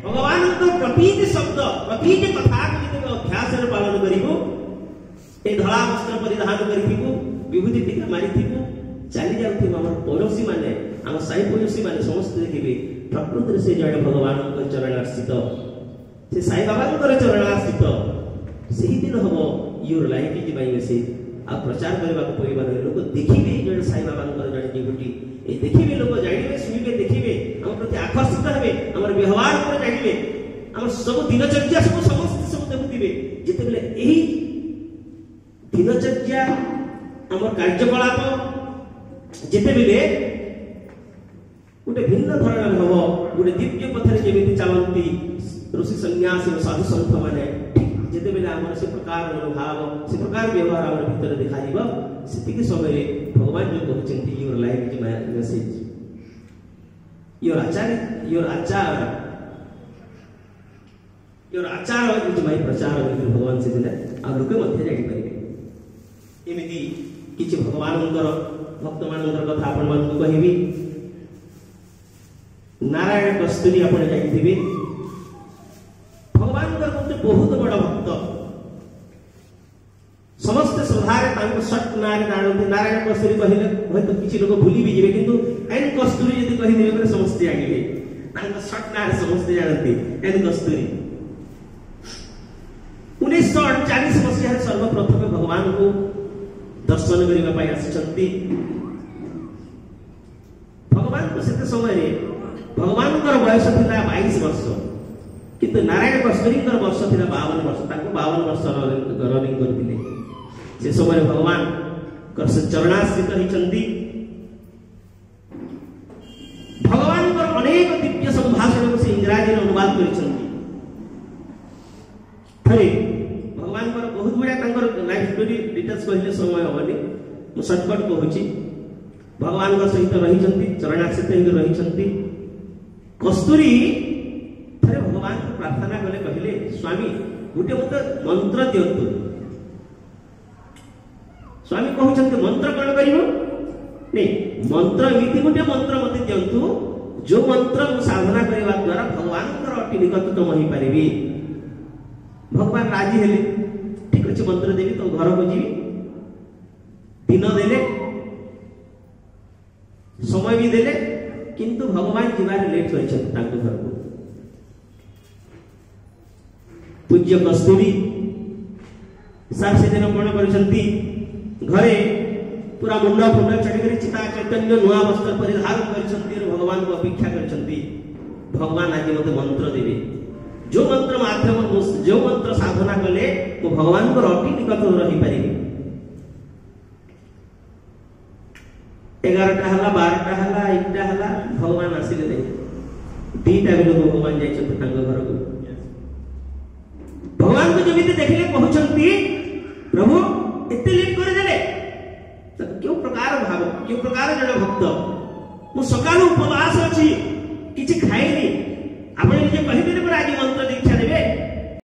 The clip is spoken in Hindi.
भगवान प्रतीक शब्द प्रतीक कथा अभ्यास पालन करू ए धला वस्त्र परिधान करू विभूति टीका मारी चली जाऊँ पड़ोशी मैंने आम साई पड़ोशी मैंने समस्त देखिए प्रकृति से जड़े भगवान चरणाश्रित से साई बाबा चरणाश्रित से ही दिन हम your life is my message आ प्रचार करने को परिवार लोक देखिए जड़े साई बाबा जड़े निगुटी ए देखिए लोक जानिबे सुनिबे देखिए हम प्रति आकर्षित हेबे हमर व्यवहार पर जानिबे हम सब दिनचर्या सब समस्त सब देखुथिबे जेते बेले एही दिनचर्या हमर कार्यकलाप जेते बेले गोटे भिन्न धरण हम गोटे दिव्य पथरे जमी चलती ऋषि सन्यास साधु सन्थ मैंने जिते बेले आम से प्रकार मनोभाव से प्रकार व्यवहार आम भीतर देखा से समय भगवान जो कहते your life is my message your आचार इज माय प्रचार भगवान से आ लोके मध्य जापारे एमती किसी भगवान भक्त मान कथा आपण मान कहबी नारायण कस्तूरी आपण जाइथिबे भगवान गोटे बहुत बड़ भक्त समस्त श्रद्धारे तांको सट नारे जानते नारायण कस्तूरी कहले होय तो किछि लोग भूली भी जेबे किंतु एन कस्तूरी यदि कहि देबे समस्त जानिबे तांको सट नारे समस्त जानते एन कस्तूरी 1948 मसीह सर्वप्रथम भगवान को दर्शन करने पाई आसिचंती भगवान को सेते समय रे भगवान बयस था 22 वर्ष किंतु नारायण कस्तूरी वर्ष था 52 वर्ष 52 वर्ष रनिंग करते से समय भगवान चरणाश्रित होती भगवान अनेक दिव्य संभाषण से इंग्राजी अनुवाद कर भगवान बहुत बड़ा लाइफ स्टोरी डिटेल्स कहले समय हेनी मु शॉर्टकट कहूँ भगवान सहित रही चरणाश्रित रही कस्तूरी थे भगवान को प्रार्थना कले कहले स्वामी गोटे मत मंत्र दिंतु स्वामी कहते मंत्र कौन कर मंत्र एमती गोटे मंत्र मत दिंतु जो मंत्र साधना करने द्वारा भगवान अति निकटतम हो पारि भगवान राजी हेले ठीक अच्छे मंत्र देवी तो घर को जीवी दिन देले समय भी देले किंतु भगवान जीवार लेट कर घर को पूज्य कस्तूरी सार से दिन कौन कर घरे पूरा मुंड फुंड चढ़ी चिता चैतन्य नुआ वस्त्र परिधान कर भगवान को अपेक्षा कर भगवान आज मत मंत्र देवे जो मंत्र माध्यम जो मंत्र साधना कले वो भगवान को अति निकट रही पारि 11टा हला 12टा हला 1टा हला भगवान आसिले नहीं 2टा बेले भगवान जाइछन घर को भगवान को जमी देखले कहउछंती प्रभु एते लेट कर देले क्यों प्रकार भाव क्यों प्रकार जण भक्त मु सकाल उपवास अछि किछि खाइनी आपण जे कहि देले पर आज मंत्र दीक्षा